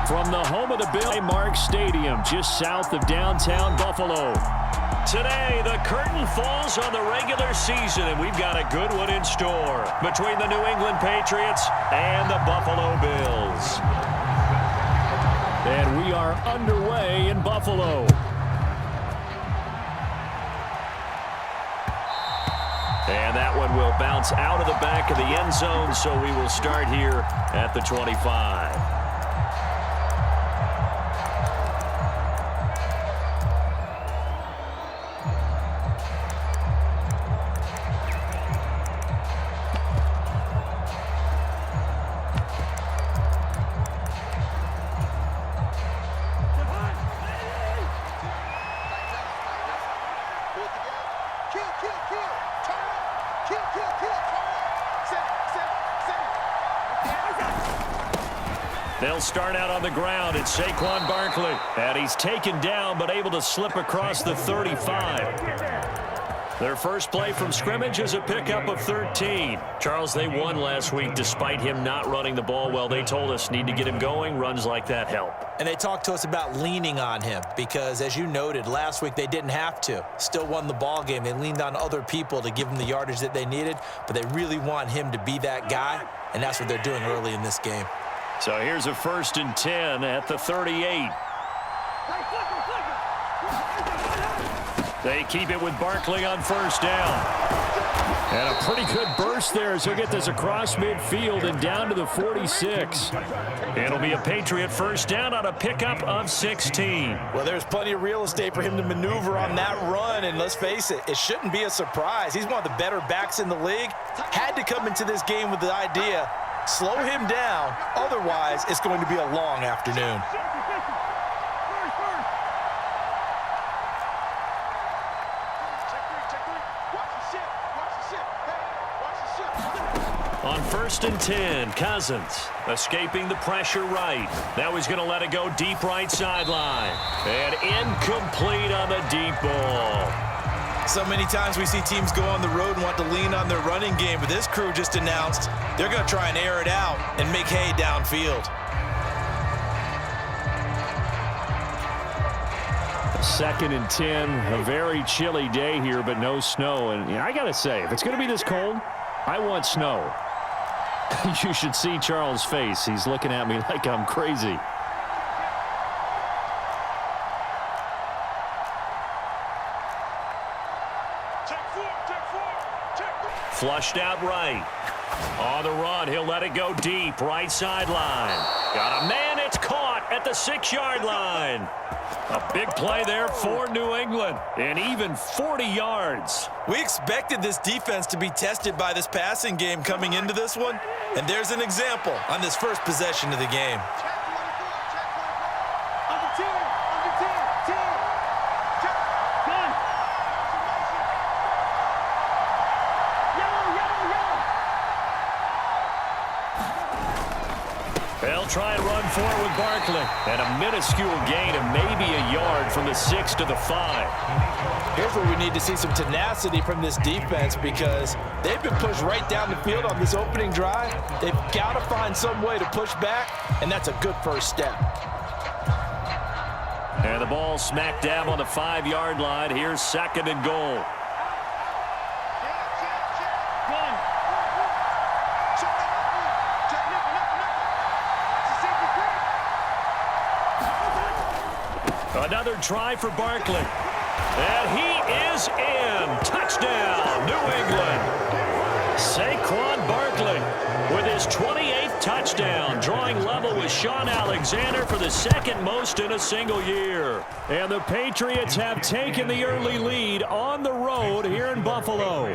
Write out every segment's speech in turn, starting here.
From the home of the Bill Mark Stadium, just south of downtown Buffalo. Today, the curtain falls on the regular season, and we've got a good one in store between the New England Patriots and the Buffalo Bills. And we are underway in Buffalo. And that one will bounce out of the back of the end zone, so we will start here at the 25. They'll start out on the ground. It's Saquon Barkley. And he's taken down but able to slip across the 35. Their first play from scrimmage is a pickup of 13. Charles, they won last week despite him not running the ball well. They told us need to get him going. Runs like that help. And they talked to us about leaning on him because, as you noted, last week they didn't have to. Still won the ball game. They leaned on other people to give them the yardage that they needed, but they really want him to be that guy, and that's what they're doing early in this game. So here's a 1st and 10 at the 38. They keep it with Barkley on 1st down. And a pretty good burst there as he'll get this across midfield and down to the 46. It'll be a Patriot 1st down on a pickup of 16. Well, there's plenty of real estate for him to maneuver on that run, and let's face it, it shouldn't be a surprise. He's one of the better backs in the league. Had to come into this game with the idea, slow him down, otherwise it's going to be a long afternoon. On 1st and 10, Cousins escaping the pressure right. Now he's going to let it go deep right sideline. And incomplete on the deep ball. So many times we see teams go on the road and want to lean on their running game, but this crew just announced they're going to try and air it out and make hay downfield. 2nd and 10, a very chilly day here, but no snow. And I got to say, if it's going to be this cold, I want snow. You should see Charles' face. He's looking at me like I'm crazy. Flushed out right. On the run, he'll let it go deep. Right sideline. Got a man, it's caught at the 6-yard line. A big play there for New England. And even 40 yards. We expected this defense to be tested by this passing game coming into this one. And there's an example on this first possession of the game. They'll try and run for it with Barkley. And a minuscule gain of maybe a yard from the 6 to the 5. Here's where we need to see some tenacity from this defense because they've been pushed right down the field on this opening drive. They've got to find some way to push back, and that's a good first step. And the ball smack dab on the 5-yard line. Here's 2nd and goal. Another try for Barkley. And he is in. Touchdown, New England. Saquon Barkley with his 28th touchdown, drawing level with Sean Alexander for the 2nd most in a single year. And the Patriots have taken the early lead on the road here in Buffalo.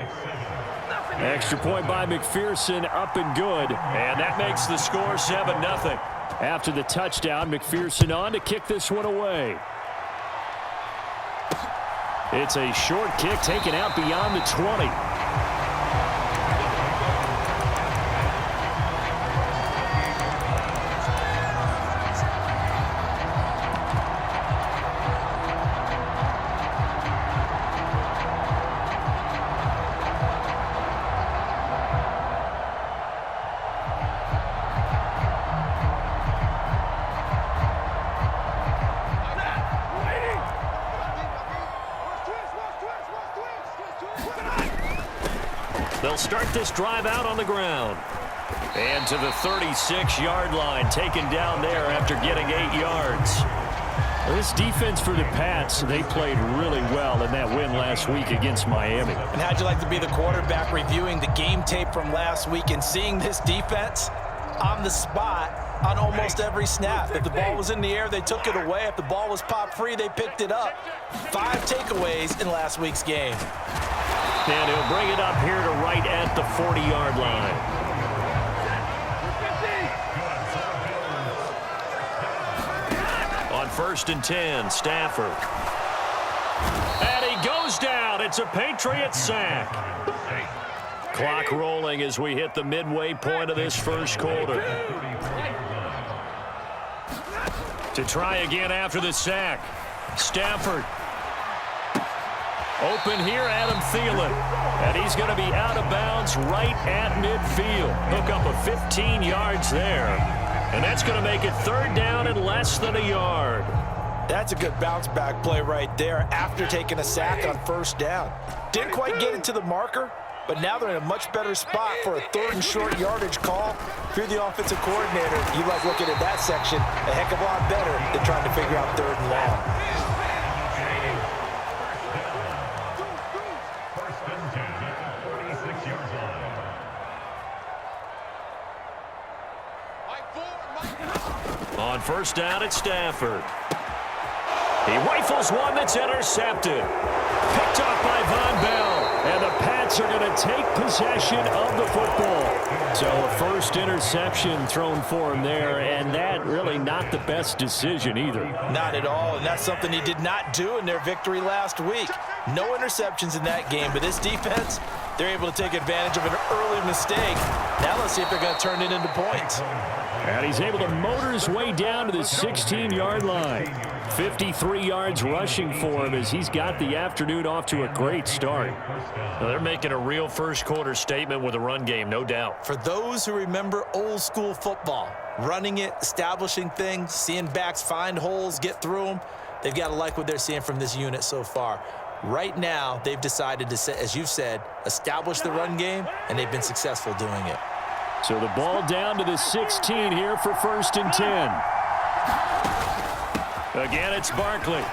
Extra point by McPherson, up and good. And that makes the score 7-0. After the touchdown, McPherson on to kick this one away. It's a short kick taken out beyond the 20. They'll start this drive out on the ground. And to the 36-yard line, taken down there after getting 8 yards. This defense for the Pats, they played really well in that win last week against Miami. And how'd you like to be the quarterback reviewing the game tape from last week and seeing this defense on the spot on almost every snap? If the ball was in the air, they took it away. If the ball was pop free, they picked it up. 5 takeaways in last week's game. And he'll bring it up here to right at the 40-yard line. On 1st and 10, Stafford. And he goes down. It's a Patriot sack. Clock rolling as we hit the midway point of this first quarter. To try again after the sack. Stafford. Open here, Adam Thielen. And he's going to be out of bounds right at midfield. Hook up a 15 yards there. And that's going to make it 3rd down and less than a yard. That's a good bounce-back play right there after taking a sack on 1st down. Didn't quite get it to the marker, but now they're in a much better spot for a 3rd and short yardage call. If you're the offensive coordinator, you like looking at that section a heck of a lot better than trying to figure out 3rd and long. On 1st down, it's Stafford. He rifles one that's intercepted. Picked off by Von Bell. And the Pats are going to take possession of the football. So a first interception thrown for him there, and that really not the best decision either. Not at all, and that's something he did not do in their victory last week. No interceptions in that game, but this defense, they're able to take advantage of an early mistake. Now let's see if they're going to turn it into points. And he's able to motor his way down to the 16-yard line. 53 yards rushing for him as he's got the afternoon off to a great start. Well, they're making a real first-quarter statement with a run game, no doubt. For those who remember old-school football, running it, establishing things, seeing backs find holes, get through them, they've got to like what they're seeing from this unit so far. Right now, they've decided to, as you've said, establish the run game, and they've been successful doing it. So the ball down to the 16 here for 1st and 10. Again, it's Barkley.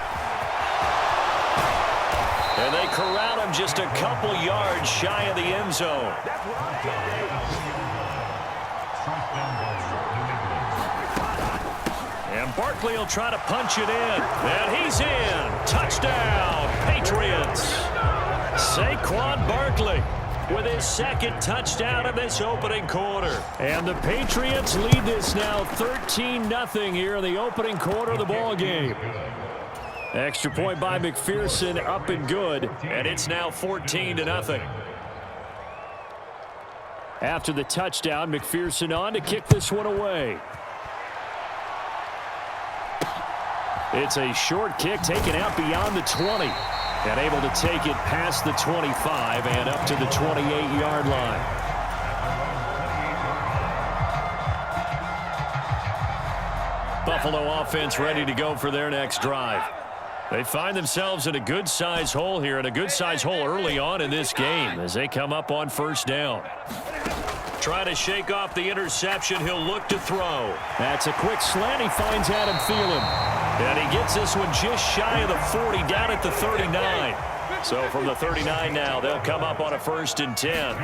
And they corral him just a couple yards shy of the end zone. And Barkley will try to punch it in. And he's in. Touchdown, Patriots. Saquon Barkley with his 2nd touchdown of this opening quarter. And the Patriots lead this now 13-0 here in the opening quarter of the ball game. Extra point by McPherson, up and good, and it's now 14-0. After the touchdown, McPherson on to kick this one away. It's a short kick taken out beyond the 20. And able to take it past the 25 and up to the 28-yard line. Buffalo offense ready to go for their next drive. They find themselves in a good-sized hole here, and a good-sized hole early on in this game as they come up on 1st down. Trying to shake off the interception, he'll look to throw. That's a quick slant. He finds Adam Thielen. And he gets this one just shy of the 40, down at the 39. So from the 39 now, they'll come up on a 1st and 10.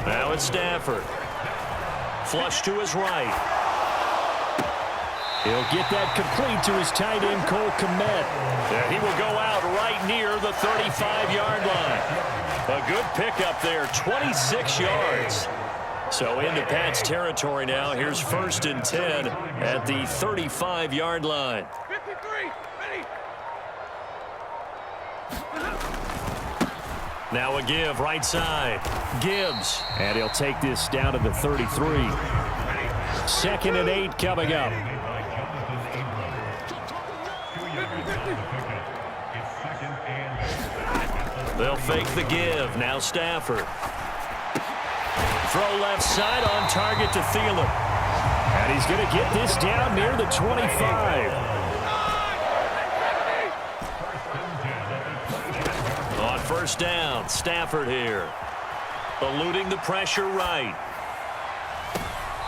Now it's Stafford. Flush to his right. He'll get that complete to his tight end, Cole Kmet. And he will go out right near the 35-yard line. A good pickup there, 26 yards. So into Pats territory now. Here's 1st and 10 at the 35-yard line. Now a give right side. Gibbs. And he'll take this down to the 33. 2nd and 8 coming up. They'll fake the give. Now Stafford. Throw left side on target to Thielen. And he's going to get this down near the 25. On 1st down, Stafford here. eluding the pressure right.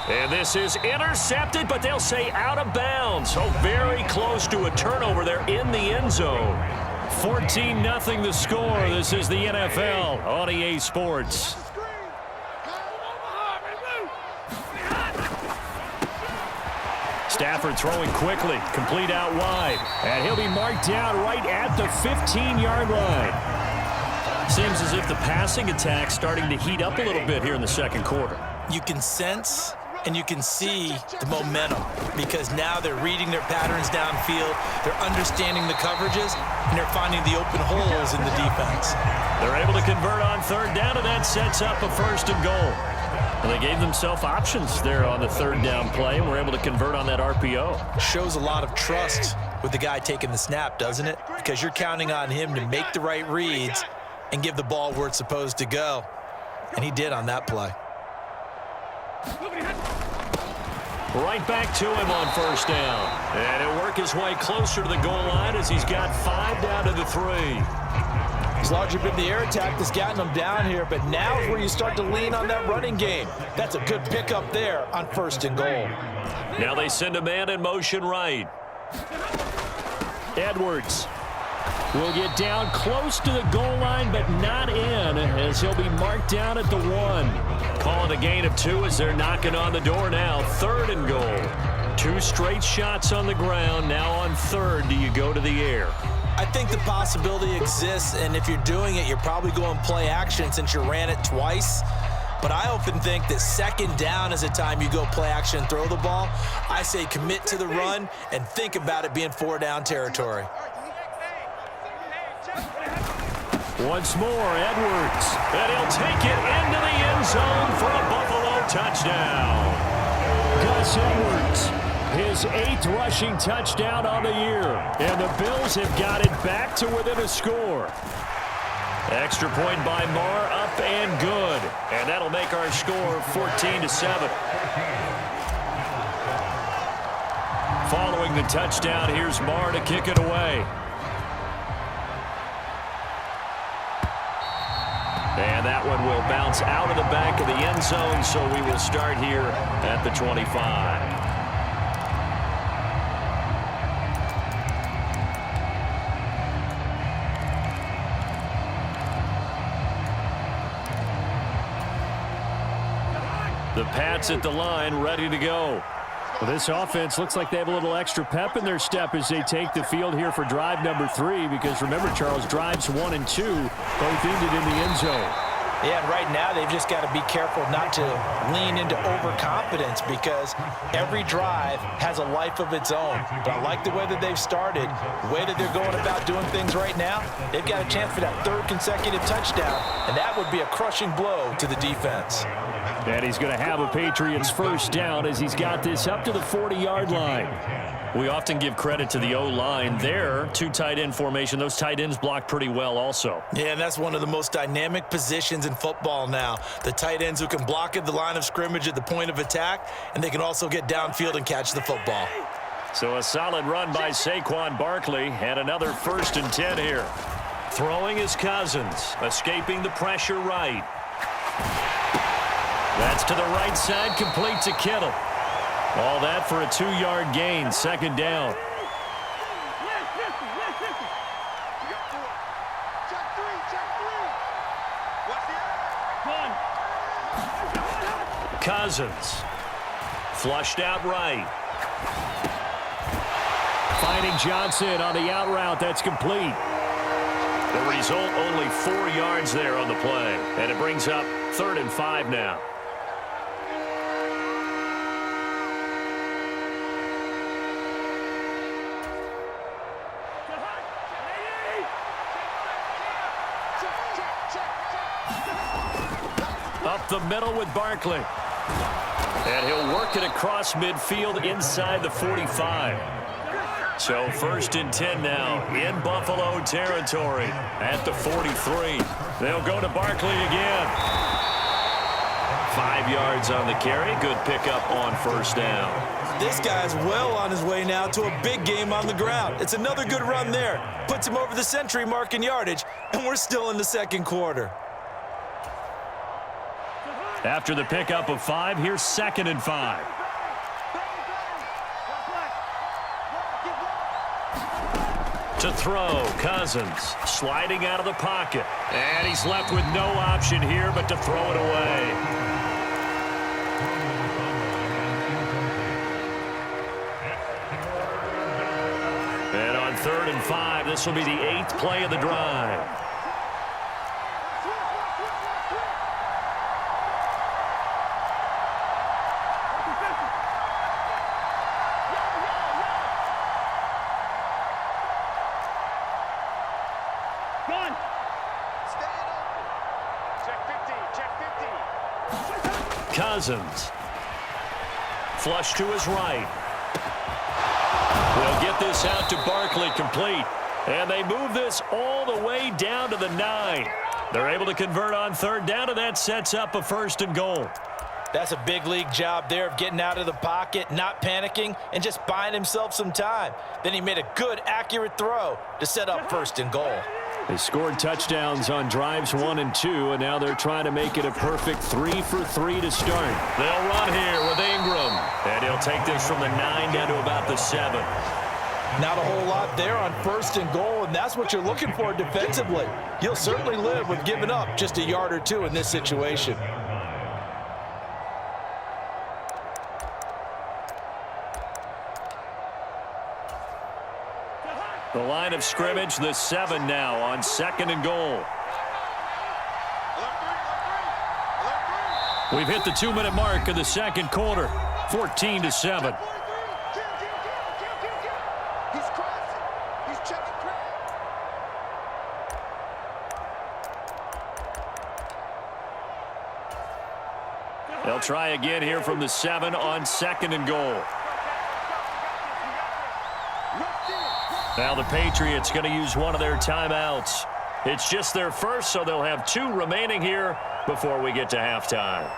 And this is intercepted, but they'll say out of bounds. So very close to a turnover there in the end zone. 14-0 the score. This is the NFL on EA Sports. Stafford throwing quickly, complete out wide. And he'll be marked down right at the 15-yard line. Seems as if the passing attack's starting to heat up a little bit here in the second quarter. You can sense and you can see the momentum because now they're reading their patterns downfield, they're understanding the coverages, and they're finding the open holes in the defense. They're able to convert on third down, and that sets up a 1st and goal. And they gave themselves options there on the third down play, and were able to convert on that RPO. Shows a lot of trust with the guy taking the snap, doesn't it? Because you're counting on him to make the right reads and give the ball where it's supposed to go. And he did on that play. Right back to him on 1st down. And he'll work his way closer to the goal line as he's got 5 down to the 3. It's largely been the air attack that's gotten them down here, but now is where you start to lean on that running game. That's a good pickup there on 1st and goal. Now they send a man in motion right. Edwards will get down close to the goal line, but not in, as he'll be marked down at the 1. Calling a gain of 2 as they're knocking on the door now. 3rd and goal. 2 straight shots on the ground. Now on 3rd, do you go to the air? I think the possibility exists, and if you're doing it, you're probably going play action since you ran it twice. But I often think that 2nd down is a time you go play action and throw the ball. I say commit to the run and think about it being 4 down territory. Once more, Edwards. And he'll take it into the end zone for a Buffalo touchdown. Gus Edwards, his 8th rushing touchdown on the year. And the Bills have got it back to within a score. Extra point by Marr, up and good. And that'll make our score 14-7. Following the touchdown, here's Marr to kick it away. And that one will bounce out of the back of the end zone, so we will start here at the 25. The Pats at the line, ready to go. Well, this offense looks like they have a little extra pep in their step as they take the field here for drive number 3, because remember, Charles, drives 1 and 2 both ended in the end zone. Yeah, and right now they've just got to be careful not to lean into overconfidence because every drive has a life of its own. But I like the way that they've started, the way that they're going about doing things right now. They've got a chance for that 3rd consecutive touchdown, and that would be a crushing blow to the defense. And he's going to have a Patriots 1st down as he's got this up to the 40-yard line. We often give credit to the O-line there. 2 tight end formation. Those tight ends block pretty well also. Yeah, and that's one of the most dynamic positions in football now. The tight ends who can block at the line of scrimmage at the point of attack, and they can also get downfield and catch the football. So a solid run by Saquon Barkley, and another 1st and 10 here. Throwing is Cousins, escaping the pressure right. That's to the right side, complete to Kittle. All that for a 2-yard gain, 2nd down. Cousins. Flushed out right. Finding Johnson on the out route. That's complete. The result, only 4 yards there on the play. And it brings up 3rd and 5 now. Up the middle with Barkley. And he'll work it across midfield inside the 45. So 1st and 10 now in Buffalo territory at the 43. They'll go to Barkley again. 5 yards on the carry. Good pickup on 1st down. This guy's well on his way now to a big game on the ground. It's another good run there. Puts him over the century mark in yardage, and we're still in the 2nd quarter. After the pickup of 5, here's 2nd and 5. To throw, Cousins sliding out of the pocket. And he's left with no option here but to throw it away. And on 3rd and 5, this will be the 8th play of the drive. Cousins. Flush to his right. We'll get this out to Barkley, complete. And they move this all the way down to the 9. They're able to convert on 3rd down, and that sets up a 1st and goal. That's a big league job there of getting out of the pocket, not panicking, and just buying himself some time. Then he made a good, accurate throw to set up 1st and goal. They scored touchdowns on drives 1 and 2, and now they're trying to make it a perfect 3 for 3 to start. They'll run here with Ingram, and he'll take this from the 9 down to about the 7. Not a whole lot there on 1st and goal, and that's what you're looking for defensively. You'll certainly live with giving up just a yard or 2 in this situation. The line of scrimmage, the 7 now on 2nd and goal. We've hit the 2-minute mark of the 2nd quarter, 14-7. They'll try again here from the 7 on 2nd and goal. Now the Patriots going to use one of their timeouts. It's just their first, so they'll have 2 remaining here before we get to halftime.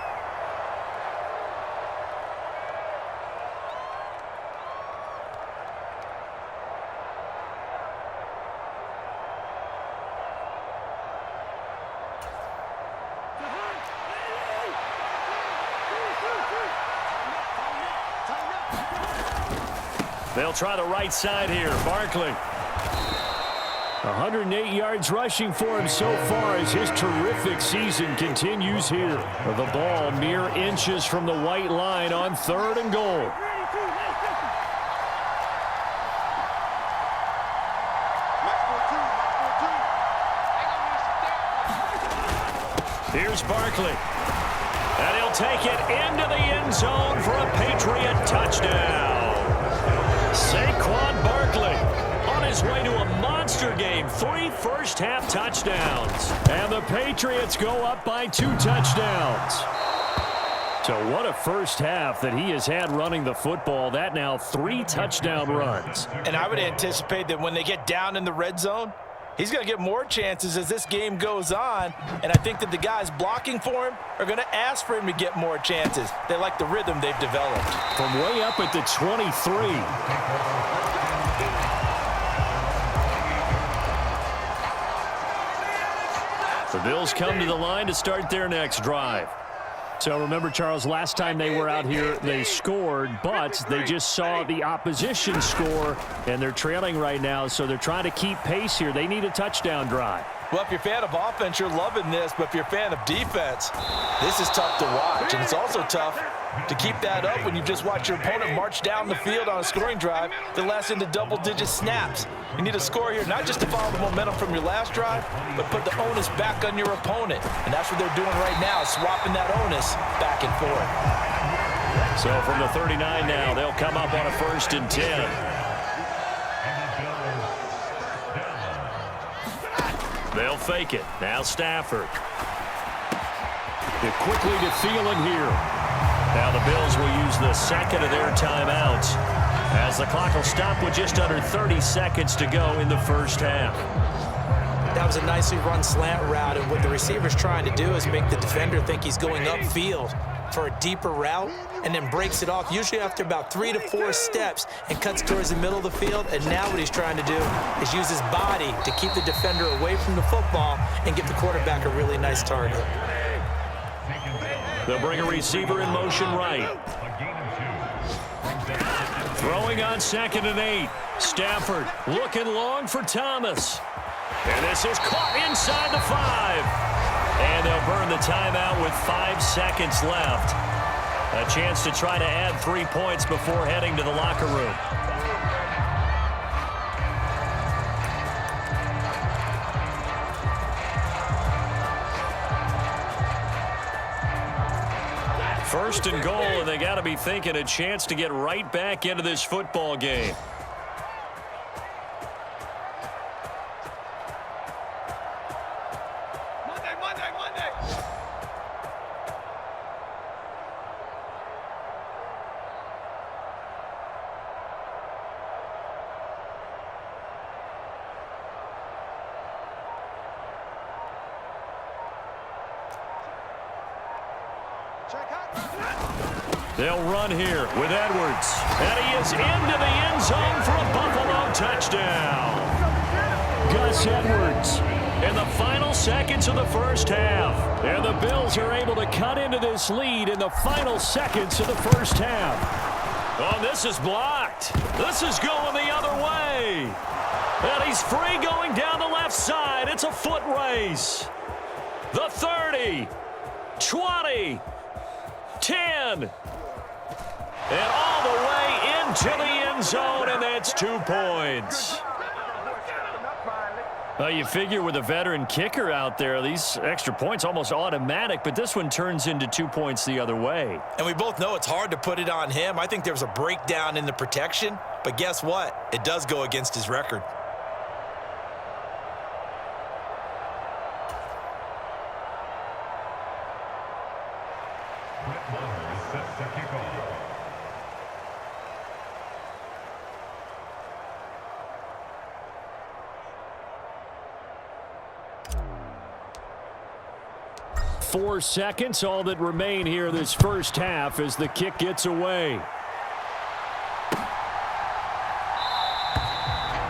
They'll try the right side here. Barkley. 108 yards rushing for him so far as his terrific season continues here. The ball mere inches from the white line on 3rd and goal. Here's Barkley. And he'll take it into the end zone for a Patriot touchdown. Saquon Barkley on his way to a monster game. 3 first-half touchdowns. And the Patriots go up by 2 touchdowns. So what a first half that he has had running the football. That now 3 touchdown runs. And I would anticipate that when they get down in the red zone, he's going to get more chances as this game goes on, and I think that the guys blocking for him are going to ask for him to get more chances. They like the rhythm they've developed. From way up at the 23. The Bills come to the line to start their next drive. So remember, Charles, last time they were out here, they scored, but they just saw the opposition score, and they're trailing right now, so they're trying to keep pace here. They need a touchdown drive. Well, if you're a fan of offense, you're loving this, but if you're a fan of defense, this is tough to watch, and it's also tough to keep that up when you just watch your opponent march down the field on a scoring drive that lasts into double-digit snaps. You need a score here, not just to follow the momentum from your last drive, but put the onus back on your opponent. And that's what they're doing right now, swapping that onus back and forth. So from the 39 now, they'll come up on a 1st and 10. They'll fake it. Now Stafford. They're quickly to Thielen here. Now the Bills will use the 2nd of their timeouts as the clock will stop with just under 30 seconds to go in the first half. That was a nicely run slant route, and what the receiver's trying to do is make the defender think he's going upfield for a deeper route and then breaks it off, usually after about 3 to 4 steps, and cuts towards the middle of the field. And now what he's trying to do is use his body to keep the defender away from the football and give the quarterback a really nice target. They'll bring a receiver in motion right. Throwing on 2nd and 8. Stafford looking long for Thomas. And this is caught inside the 5. And they'll burn the timeout with 5 seconds left. A chance to try to add 3 points before heading to the locker room. First and goal, and they got to be thinking a chance to get right back into this football game. They'll run here with Edwards. And he is into the end zone for a Buffalo touchdown. Gus Edwards in the final seconds of the first half. And the Bills are able to cut into this lead in the final seconds of the first half. Oh, this is blocked. This is going the other way. And he's free going down the left side. It's a foot race. The 30, 20, 10. And all the way into the end zone, and that's 2 points. You figure with a veteran kicker out there, these extra points almost automatic, but this one turns into 2 points the other way. And we both know it's hard to put it on him. I think there was a breakdown in the protection, but guess what? It does go against his record. Four seconds, all that remain here this first half as the kick gets away.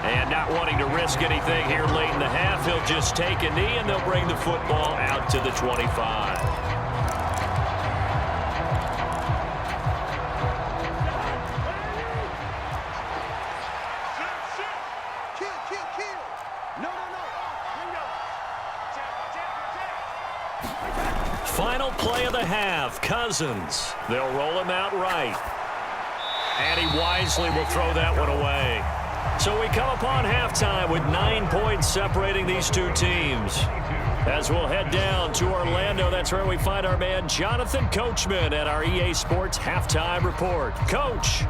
And not wanting to risk anything here late in the half, he'll just take a knee and they'll bring the football out to the 25. Final play of the half, Cousins. They'll roll him out right. And he wisely will throw that one away. So we come upon halftime with 9 points separating these two teams. As we'll head down to Orlando, that's where we find our man Jonathan Coachman at our EA Sports Halftime Report. Coach.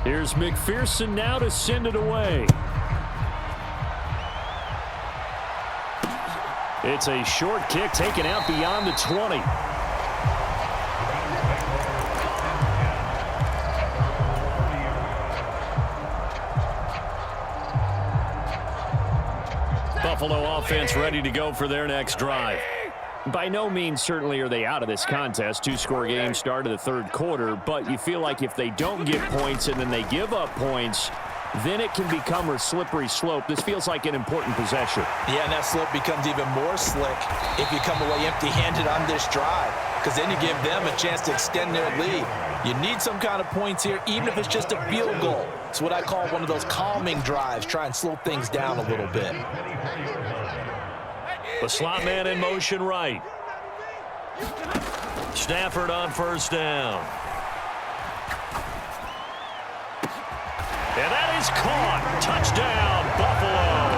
Here's McPherson now to send it away. It's a short kick taken out beyond the 20. Buffalo offense ready to go for their next drive. By no means certainly are they out of this contest. Two-score game start of the third quarter, but you feel like if they don't get points and then they give up points, then it can become a slippery slope. This feels like an important possession. Yeah, and that slope becomes even more slick if you come away empty-handed on this drive, because then you give them a chance to extend their lead. You need some kind of points here, even if it's just a field goal. It's what I call one of those calming drives. Try and slow things down a little bit. The slot man in motion right. Stafford on first down. And that is caught. Touchdown, Buffalo.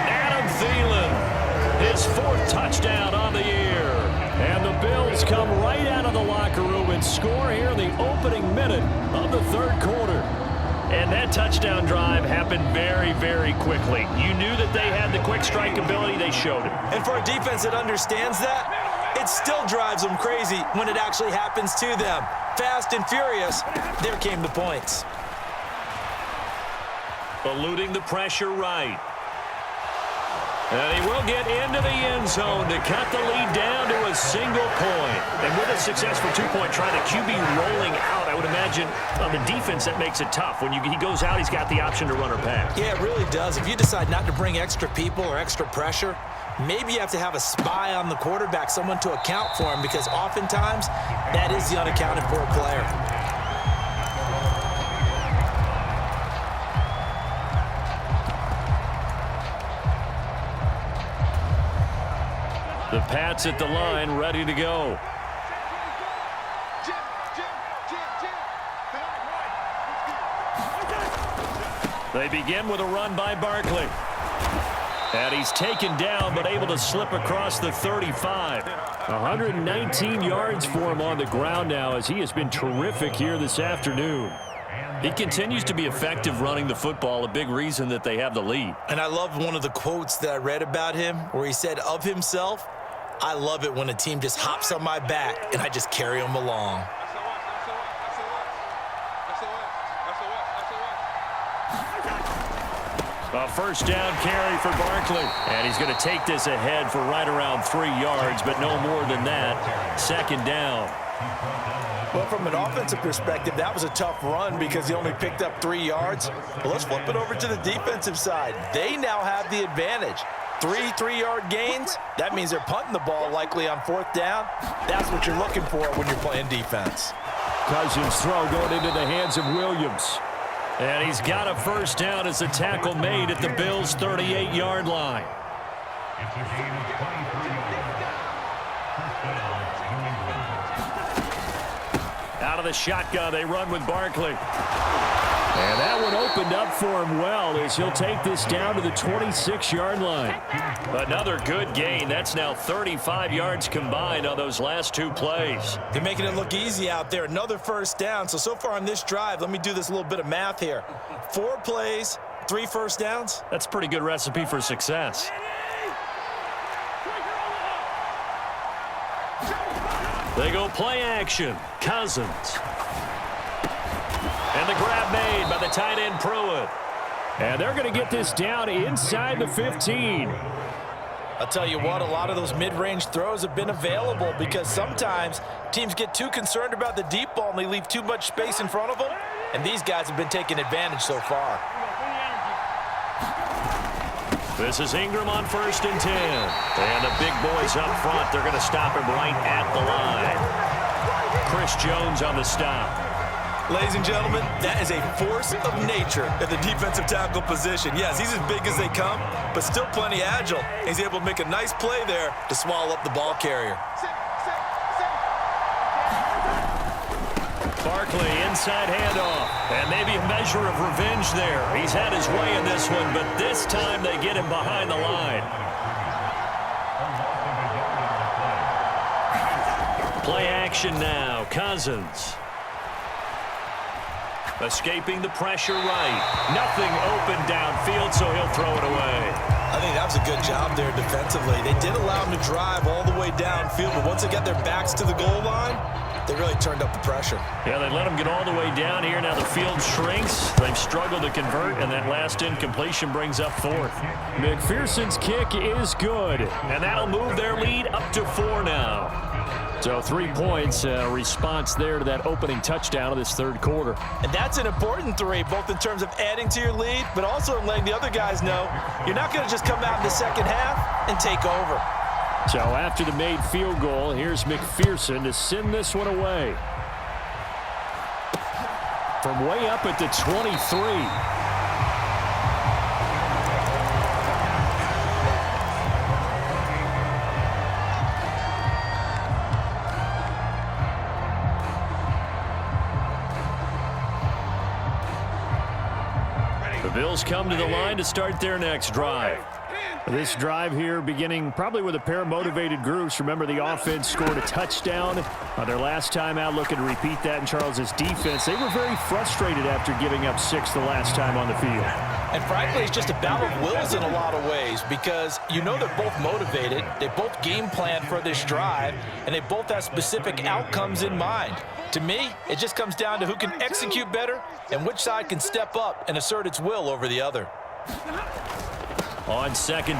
Adam Thielen, his fourth touchdown on the year. And the Bills come right out of the locker room and score here in the opening minute of the third quarter. And that touchdown drive happened very, very quickly. You knew that they had the quick strike ability. They showed it. And for a defense that understands that, it still drives them crazy when it actually happens to them. Fast and furious, there came the points. Eluding the pressure right. And he will get into the end zone to cut the lead down to a single point. And with a successful two-point try, the QB rolling out, I would imagine on the defense that makes it tough. When he goes out, he's got the option to run or pass. Yeah, it really does. If you decide not to bring extra people or extra pressure, maybe you have to have a spy on the quarterback, someone to account for him, because oftentimes that is the unaccounted for player. The Pats at the line, ready to go. They begin with a run by Barkley. And he's taken down, but able to slip across the 35. 119 yards for him on the ground now, as he has been terrific here this afternoon. He continues to be effective running the football, a big reason that they have the lead. And I love one of the quotes that I read about him where he said of himself, "I love it when a team just hops on my back and I just carry them along." A first down carry for Barkley. And he's going to take this ahead for right around 3 yards, but no more than that. Second down. Well, from an offensive perspective, that was a tough run because he only picked up 3 yards. But let's flip it over to the defensive side. They now have the advantage. 3 3-yard gains, that means they're punting the ball likely on 4th down. That's what you're looking for when you're playing defense. Cousins' throw going into the hands of Williams. And he's got a first down as the tackle made at the Bills' 38-yard line. Out of the shotgun, they run with Barkley. And that one opened up for him well as he'll take this down to the 26-yard line. Another good gain. That's now 35 yards combined on those last 2 plays. They're making it look easy out there. Another first down. So far on this drive, let me do this little bit of math here. 4 plays, 3 first downs. That's a pretty good recipe for success. They go play action. Cousins. And the grab made by the tight end Pruitt. And they're going to get this down inside the 15. I'll tell you what, a lot of those mid-range throws have been available because sometimes teams get too concerned about the deep ball and they leave too much space in front of them. And these guys have been taking advantage so far. This is Ingram on 1st and 10. And the big boys up front, they're going to stop him right at the line. Chris Jones on the stop. Ladies and gentlemen, that is a force of nature at the defensive tackle position. Yes, he's as big as they come, but still plenty agile. He's able to make a nice play there to swallow up the ball carrier. Barkley, inside handoff. And maybe a measure of revenge there. He's had his way in this one, but this time they get him behind the line. Play action now. Cousins. Escaping the pressure right. Nothing open downfield, so he'll throw it away. I think that was a good job there defensively. They did allow him to drive all the way downfield, but once they got their backs to the goal line, they really turned up the pressure. Yeah, they let him get all the way down here. Now the field shrinks. They've struggled to convert, and that last incompletion brings up 4th. McPherson's kick is good, and that'll move their lead up to 4 now. So 3 points, response there to that opening touchdown of this 3rd quarter. And that's an important 3, both in terms of adding to your lead, but also in letting the other guys know you're not going to just come out in the second half and take over. So after the made field goal, here's McPherson to send this one away. From way up at the 23. The Bills come to the line to start their next drive. This drive here beginning probably with a pair of motivated groups. Remember, the offense scored a touchdown on their last time out, looking to repeat that in Charles's defense. They were very frustrated after giving up 6 the last time on the field. And frankly, it's just a battle of wills in a lot of ways because you know they're both motivated, they both game plan for this drive, and they both have specific outcomes in mind. To me, it just comes down to who can execute better and which side can step up and assert its will over the other. On second